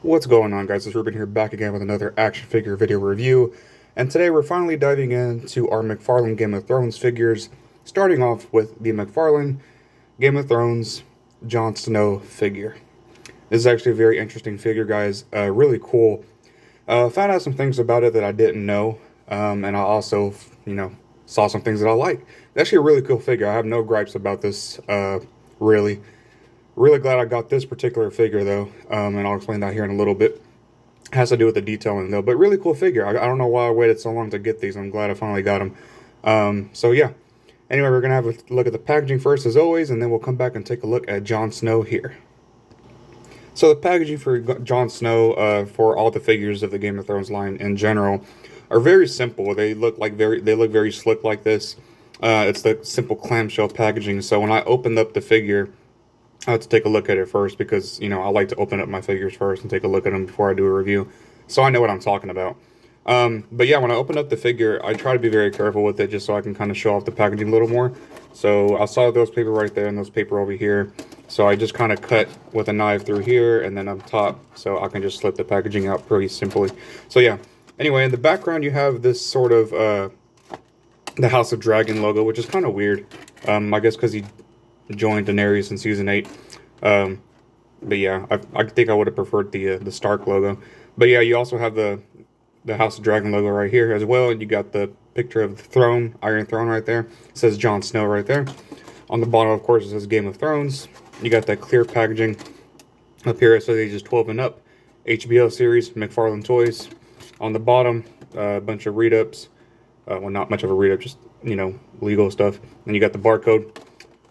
What's going on, guys? It's Ruben here, back again with another action figure video review. And today we're finally diving into our Mcfarlane Game of Thrones figures, starting off with the Mcfarlane Game of Thrones Jon Snow figure. This is actually a very interesting figure, guys. Really cool. Found out some things about it that I didn't know, and I also, saw some things that I like. It's actually a really cool figure. I have no gripes about this, really. Really glad I got this particular figure, though, and I'll explain that here in a little bit. It has to do with the detailing, though, but really cool figure. I don't know why I waited so long to get these. I'm glad I finally got them. So, yeah. Anyway, we're going to have a look at the packaging first, as always, and then we'll come back and take a look at Jon Snow here. So, the packaging for Jon Snow, for all the figures of the Game of Thrones line in general, are very simple. They look very slick like this. It's the simple clamshell packaging. So, when I opened up the figure, I have to take a look at it first because, I like to open up my figures first and take a look at them before I do a review. So I know what I'm talking about. But yeah, when I open up the figure, I try to be very careful with it just so I can kind of show off the packaging a little more. So I saw those paper right there and those paper over here. So I just kind of cut with a knife through here and then up top so I can just slip the packaging out pretty simply. So yeah, anyway, in the background you have this sort of the House of Dragon logo, which is kind of weird. I guess because he joined Daenerys in season 8. But yeah, I think I would have preferred the Stark logo. But yeah, you also have the House of Dragon logo right here as well. And you got the picture of the throne, Iron Throne right there. It says Jon Snow right there. On the bottom, of course, it says Game of Thrones. You got that clear packaging. Up here, it says ages 12 and up. HBO series, Mcfarlane Toys. On the bottom, a bunch of read-ups. Well, not much of a read-up, just, legal stuff. And you got the barcode.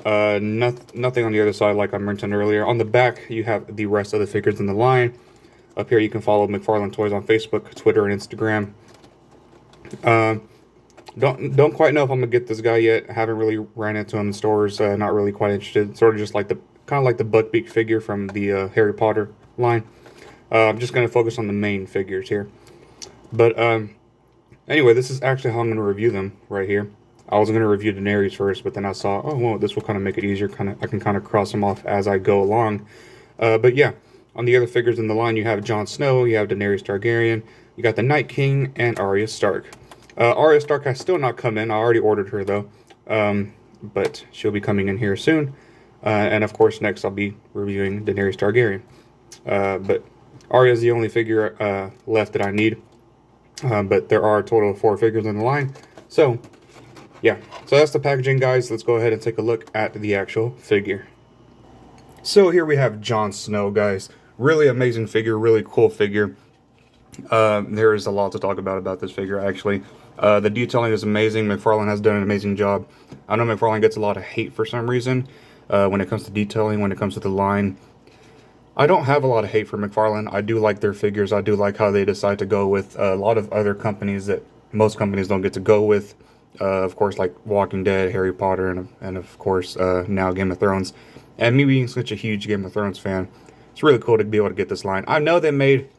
Nothing on the other side like I mentioned earlier. On the back, you have the rest of the figures in the line. Up here, you can follow Mcfarlane Toys on Facebook, Twitter, and Instagram. Don't quite know if I'm gonna get this guy yet. Haven't really ran into him in stores. Not really quite interested. Sort of just like the Buckbeak figure from the Harry Potter line. I'm just gonna focus on the main figures here. But anyway, this is actually how I'm gonna review them right here. I was going to review Daenerys first, but then I saw, oh, well, this will kind of make it easier. I can kind of cross them off as I go along. But yeah, on the other figures in the line, you have Jon Snow, you have Daenerys Targaryen, you got the Night King, and Arya Stark. Arya Stark has still not come in. I already ordered her, though. But she'll be coming in here soon. And, of course, next I'll be reviewing Daenerys Targaryen. But Arya is the only figure left that I need. But there are a total of 4 figures in the line. So yeah, so that's the packaging, guys. Let's go ahead and take a look at the actual figure. So here we have Jon Snow, guys. Really amazing figure, really cool figure. There is a lot to talk about this figure, actually. The detailing is amazing. Mcfarlane has done an amazing job. I know Mcfarlane gets a lot of hate for some reason when it comes to detailing, when it comes to the line. I don't have a lot of hate for Mcfarlane. I do like their figures. I do like how they decide to go with a lot of other companies that most companies don't get to go with. Of course, like Walking Dead, Harry Potter, and of course, now Game of Thrones. And me being such a huge Game of Thrones fan, it's really cool to be able to get this line. I know they made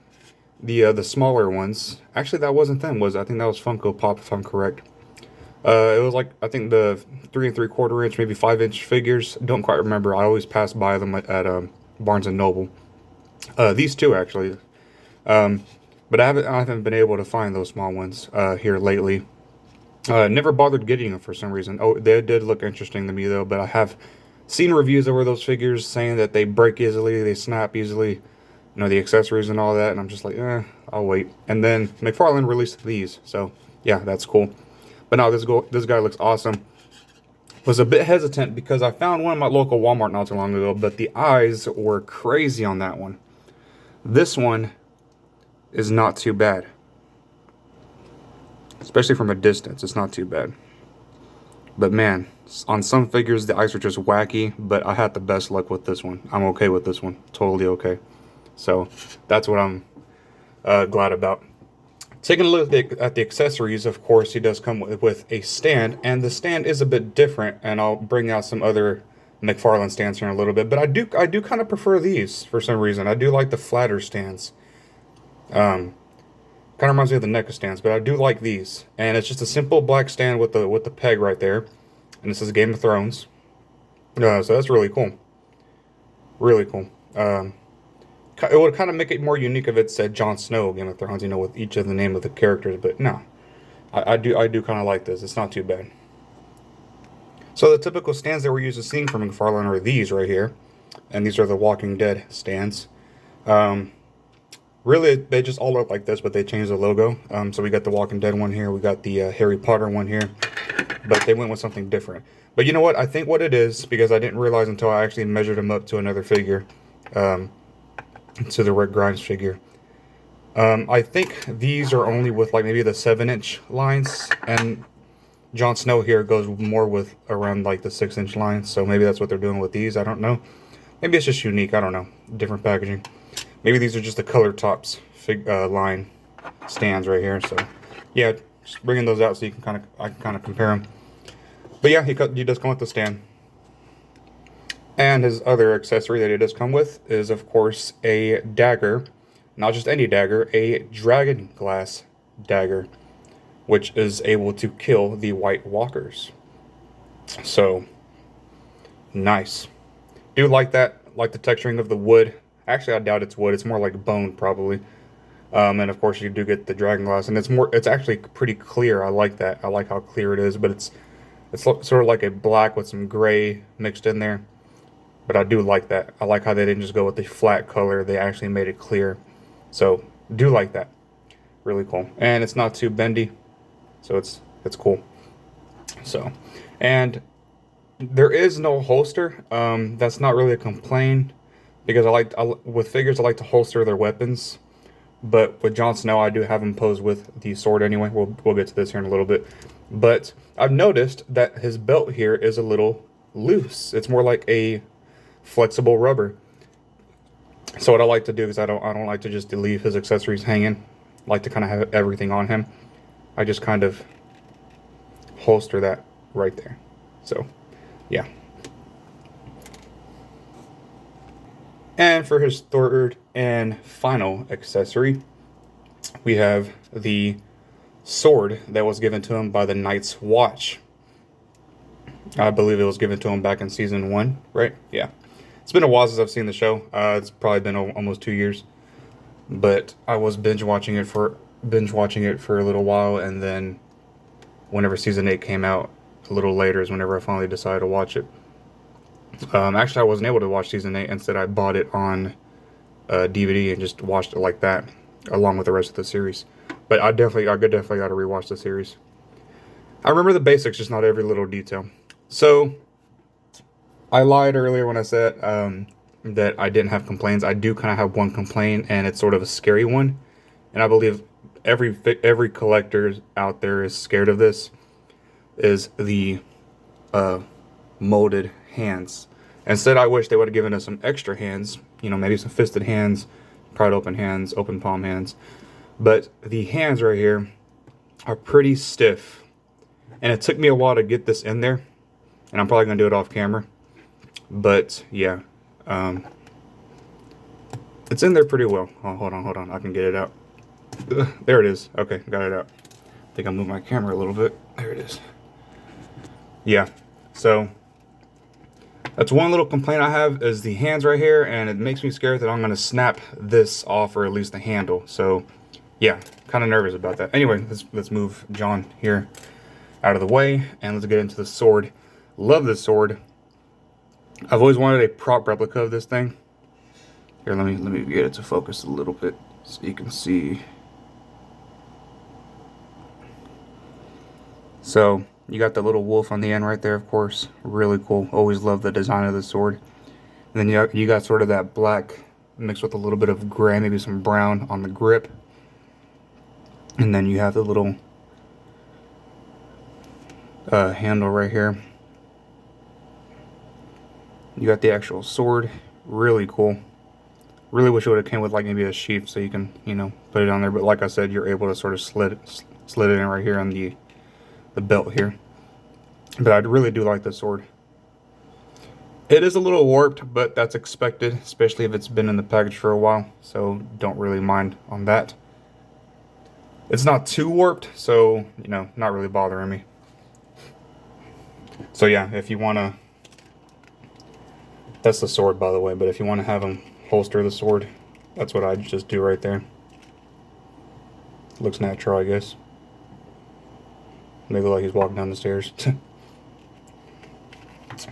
the smaller ones. Actually, that wasn't them, was it? I think that was Funko Pop, if I'm correct. It was like, I think the 3 3/4 inch, maybe 5-inch figures. Don't quite remember. I always pass by them at Barnes and Noble. These two, actually. But I haven't been able to find those small ones here lately. Never bothered getting them for some reason. Oh, they did look interesting to me, though, but I have seen reviews over those figures saying that they break easily, they snap easily, the accessories and all that, and I'm just like, I'll wait. And then Mcfarlane released these, so yeah, that's cool. But now this guy looks awesome. Was a bit hesitant because I found one at my local Walmart not too long ago, but the eyes were crazy on that one. This one is not too bad. Especially from a distance, it's not too bad. But man, on some figures, the eyes are just wacky, but I had the best luck with this one. I'm okay with this one. Totally okay. So, that's what I'm glad about. Taking a look at the accessories, of course, he does come with a stand, and the stand is a bit different, and I'll bring out some other Mcfarlane stands here in a little bit, but I do kind of prefer these for some reason. I do like the flatter stands. Kind of reminds me of the NECA stands, but I do like these. And it's just a simple black stand with the peg right there. And this is Game of Thrones. So that's really cool. Really cool. It would kind of make it more unique if it said Jon Snow, Game of Thrones, you know, with each of the name of the characters. But no, I do kind of like this. It's not too bad. So the typical stands that we're used to seeing from Mcfarlane are these right here, and these are the Walking Dead stands. Really, they just all look like this, but they changed the logo. So we got the Walking Dead one here, we got the Harry Potter one here, but they went with something different. But you know what? I think what it is, because I didn't realize until I actually measured them up to another figure, to the Rick Grimes figure. I think these are only with like maybe the 7-inch lines, and Jon Snow here goes more with around like the 6-inch lines. So maybe that's what they're doing with these. I don't know. Maybe it's just unique. I don't know. Different packaging. Maybe these are just the color tops line stands right here. So yeah, just bringing those out so you can I can kind of compare them. But yeah, he does come with the stand. And his other accessory that he does come with is, of course, a dagger. Not just any dagger, a dragon glass dagger, which is able to kill the White Walkers. So, nice. Do like that, like the texturing of the wood. Actually, I doubt it's wood. It's more like bone, probably. And of course, you do get the dragon glass, and it's actually pretty clear. I like that. I like how clear it is, but it's sort of like a black with some gray mixed in there. But I do like that. I like how they didn't just go with the flat color. They actually made it clear. So, do like that. Really cool. And it's not too bendy. So, it's cool. So, and there is no holster. That's not really a complaint. Because with figures, I like to holster their weapons. But with Jon Snow, I do have him pose with the sword anyway. We'll get to this here in a little bit. But I've noticed that his belt here is a little loose. It's more like a flexible rubber. So what I like to do is I don't like to just leave his accessories hanging. I like to kind of have everything on him. I just kind of holster that right there. So yeah. And for his third and final accessory, we have the sword that was given to him by the Night's Watch. I believe it was given to him back in season 1, right? Yeah. It's been a while since I've seen the show. It's probably been almost 2 years. But I was binge watching it for a little while, and then whenever season 8 came out, a little later is whenever I finally decided to watch it. Actually, I wasn't able to watch season 8. Instead, I bought it on DVD and just watched it like that, along with the rest of the series. But I definitely got to rewatch the series. I remember the basics, just not every little detail. So, I lied earlier when I said that I didn't have complaints. I do kind of have one complaint, and it's sort of a scary one. And I believe every collector out there is scared of this. Is the molded hands. Instead, I wish they would have given us some extra hands. You know, maybe some fisted hands, pried open hands, open palm hands. But the hands right here are pretty stiff. And it took me a while to get this in there. And I'm probably going to do it off camera. But, yeah. It's in there pretty well. Oh, hold on. I can get it out. There it is. Okay, got it out. I think I'll move my camera a little bit. There it is. Yeah. So, that's one little complaint I have is the hands right here. And it makes me scared that I'm going to snap this off, or at least the handle. So, yeah. Kind of nervous about that. Anyway, let's move Jon here out of the way. And let's get into the sword. Love this sword. I've always wanted a prop replica of this thing. Here, let me get it to focus a little bit so you can see. So, you got the little wolf on the end right there, of course. Really cool. Always love the design of the sword. And then you got sort of that black mixed with a little bit of gray, maybe some brown on the grip. And then you have the little handle right here. You got the actual sword. Really cool. Really wish it would have came with like maybe a sheath so you can, you know, put it on there. But like I said, you're able to sort of slid it in right here on the belt here. But I really do like this sword. It is a little warped, but that's expected, especially if it's been in the package for a while. So don't really mind on that. It's not too warped, so, you know, not really bothering me. So yeah, if you want to... That's the sword, by the way, but if you want to have them holster the sword, That's what I just do right there. Looks natural, I guess. Maybe like he's walking down the stairs.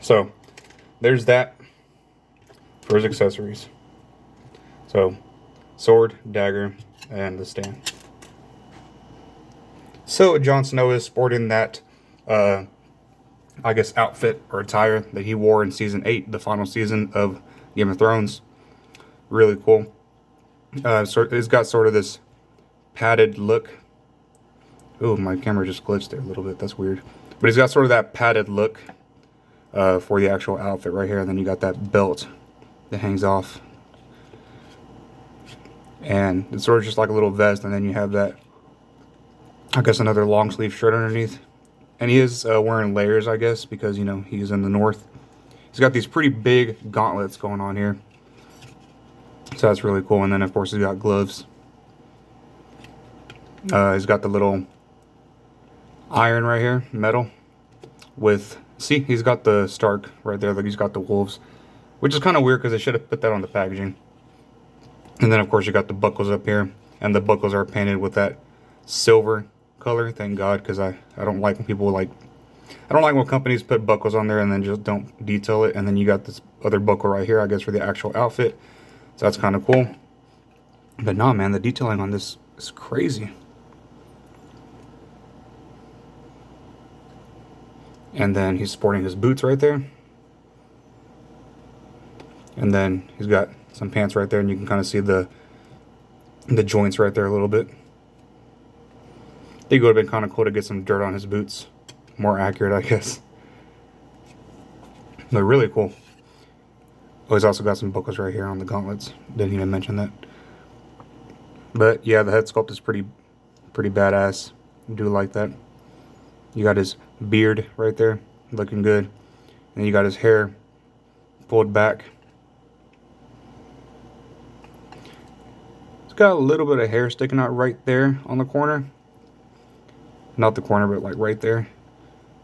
So, there's that for his accessories. So, sword, dagger, and the stand. So, Jon Snow is sporting that, I guess, outfit or attire that he wore in Season 8, the final season of Game of Thrones. Really cool. It's got sort of this padded look. Oh, my camera just glitched there a little bit. That's weird. But he's got sort of that padded look for the actual outfit right here. And then you got that belt that hangs off. And it's sort of just like a little vest. And then you have that, I guess, another long sleeve shirt underneath. And he is wearing layers, I guess, because, you know, he's in the north. He's got these pretty big gauntlets going on here. So that's really cool. And then, of course, he's got gloves. He's got the little iron right here, metal. With, see, he's got the Stark right there. Like, he's got the wolves. Which is kind of weird because they should have put that on the packaging. And then, of course, you got the buckles up here. And the buckles are painted with that silver color. Thank God, because I don't like when people like... I don't like when companies put buckles on there and then just don't detail it. And then you got this other buckle right here, I guess, for the actual outfit. So that's kind of cool. But nah, man, the detailing on this is crazy. And then he's sporting his boots right there. And then he's got some pants right there, and you can kind of see the joints right there a little bit. I think it would have been kind of cool to get some dirt on his boots. More accurate, I guess. But really cool. Oh, he's also got some buckles right here on the gauntlets. Didn't even mention that. But yeah, the head sculpt is pretty badass. I do like that. You got his beard right there, looking good. And you got his hair pulled back. It's got a little bit of hair sticking out right there on the corner. Not the corner, but like right there.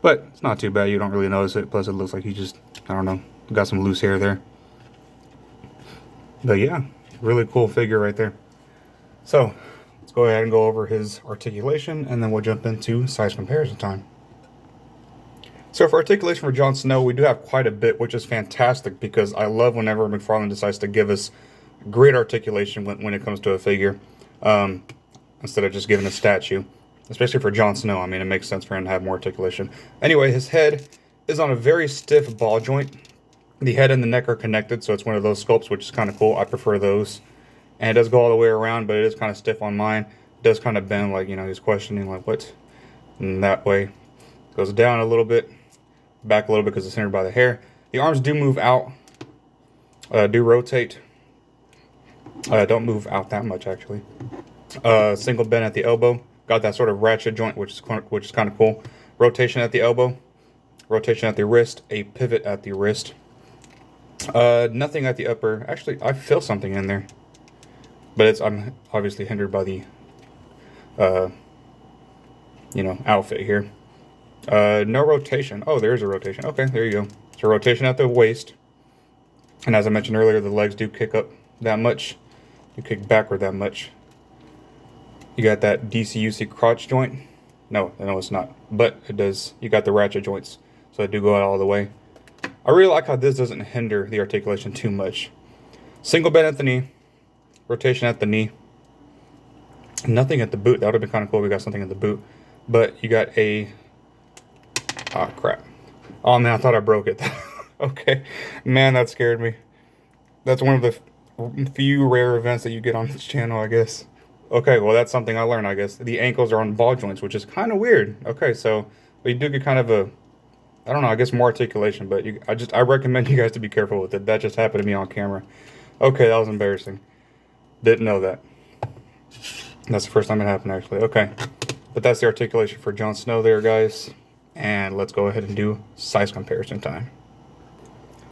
But it's not too bad. You don't really notice it. Plus, it looks like he just, I don't know, got some loose hair there. But yeah, really cool figure right there. So, let's go ahead and go over his articulation, and then we'll jump into size comparison time. So for articulation for Jon Snow, we do have quite a bit, which is fantastic, because I love whenever Mcfarlane decides to give us great articulation when it comes to a figure, instead of just giving a statue. Especially for Jon Snow, I mean, it makes sense for him to have more articulation. Anyway, his head is on a very stiff ball joint. The head and the neck are connected, so it's one of those sculpts, which is kind of cool. I prefer those. And it does go all the way around, but it is kind of stiff on mine. It does kind of bend, like, you know, he's questioning, like, what? And that way. Goes down a little bit, back a little bit because it's centered by the hair. The arms do move out, do rotate. Don't move out that much, actually. Single bend at the elbow. Got that sort of ratchet joint, which is kind of cool. Rotation at the elbow. Rotation at the wrist. A pivot at the wrist. Nothing at the upper. Actually, I feel something in there. But I'm obviously hindered by the, you know, outfit here. No rotation. Oh, there's a rotation. Okay, there you go. So rotation at the waist. And as I mentioned earlier, the legs do kick up that much. You kick backward that much. You got that DCUC crotch joint. No, it's not. But it does. You got the ratchet joints. So they do go out all the way. I really like how this doesn't hinder the articulation too much. Single bend at the knee. Rotation at the knee. Nothing at the boot. That would have been kind of cool if we got something at the boot. But you got a... Ah, crap. Oh, man, I thought I broke it. Okay. Man, that scared me. That's one of the few rare events that you get on this channel, I guess. Okay, well, that's something I learned, I guess. The ankles are on ball joints, which is kind of weird. Okay, so you do get kind of a... I don't know, I guess more articulation, but I recommend you guys to be careful with it. That just happened to me on camera. Okay, that was embarrassing. Didn't know that. That's the first time it happened, actually. Okay, but that's the articulation for Jon Snow there, guys. And let's go ahead and do size comparison time.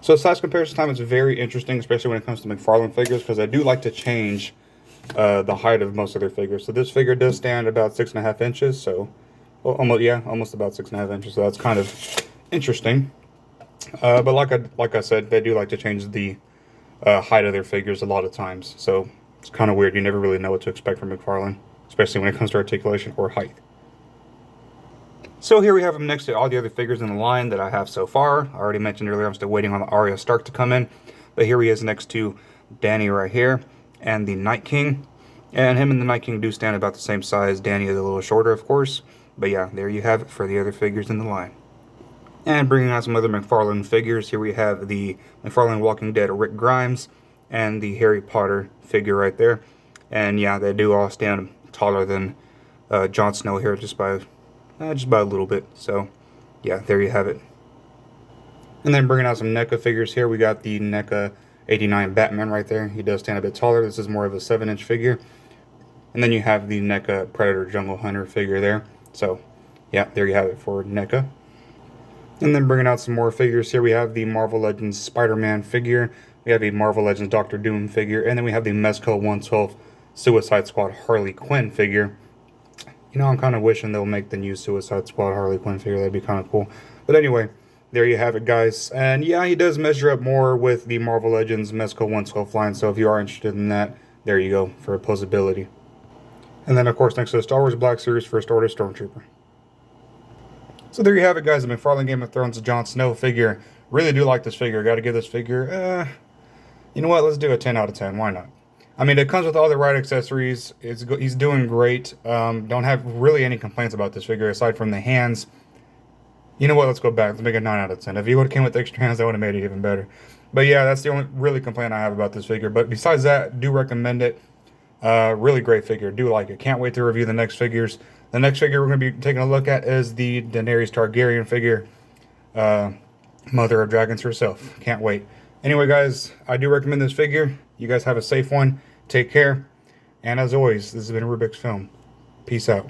So size comparison time is very interesting, especially when it comes to Mcfarlane figures, because I do like to change the height of most of their figures. So this figure does stand about 6.5 inches, so almost about 6.5 inches. So that's kind of interesting. But like I said, they do like to change the height of their figures a lot of times. So It's kind of weird. You never really know what to expect from Mcfarlane, especially when it comes to articulation or height. So here we have him next to all the other figures in the line that I have so far. I already mentioned earlier I'm still waiting on the Arya Stark to come in. But here he is next to Dany right here and the Night King. And him and the Night King do stand about the same size. Dany is a little shorter, of course. But yeah, there you have it for the other figures in the line. And bringing out some other Mcfarlane figures. Here we have the Mcfarlane Walking Dead Rick Grimes and the Harry Potter figure right there. And yeah, they do all stand taller than Jon Snow here just by a little bit. So yeah, there you have it. And then bringing out some NECA figures here, we got the NECA 89 Batman right there. He does stand a bit taller. This is more of a 7-inch figure. And then you have the NECA Predator Jungle Hunter figure there. So yeah, there you have it for NECA. And then bringing out some more figures here, we have the Marvel Legends Spider-Man figure. We have the Marvel Legends Doctor Doom figure. And then we have the Mezco 112 Suicide Squad Harley Quinn figure. You know, I'm kind of wishing they'll make the new Suicide Squad Harley Quinn figure. That'd be kind of cool. But anyway, there you have it, guys. And yeah, he does measure up more with the Marvel Legends Mezco 112 line. So if you are interested in that, there you go for opposability. And then, of course, next to the Star Wars Black Series First Order Stormtrooper. So there you have it, guys. The McFarlane Game of Thrones Jon Snow figure. Really do like this figure. Got to give this figure, you know what? Let's do a 10 out of 10. Why not? I mean, it comes with all the right accessories. He's doing great. Don't have really any complaints about this figure aside from the hands. You know what? Let's go back. Let's make it 9 out of 10. If he would have came with extra hands, that would have made it even better. But yeah, that's the only really complaint I have about this figure. But besides that, do recommend it. Really great figure. Do like it. Can't wait to review the next figures. The next figure we're going to be taking a look at is the Daenerys Targaryen figure. Mother of Dragons herself. Can't wait. Anyway, guys, I do recommend this figure. You guys have a safe one. Take care. And as always, this has been a Rubik's Film. Peace out.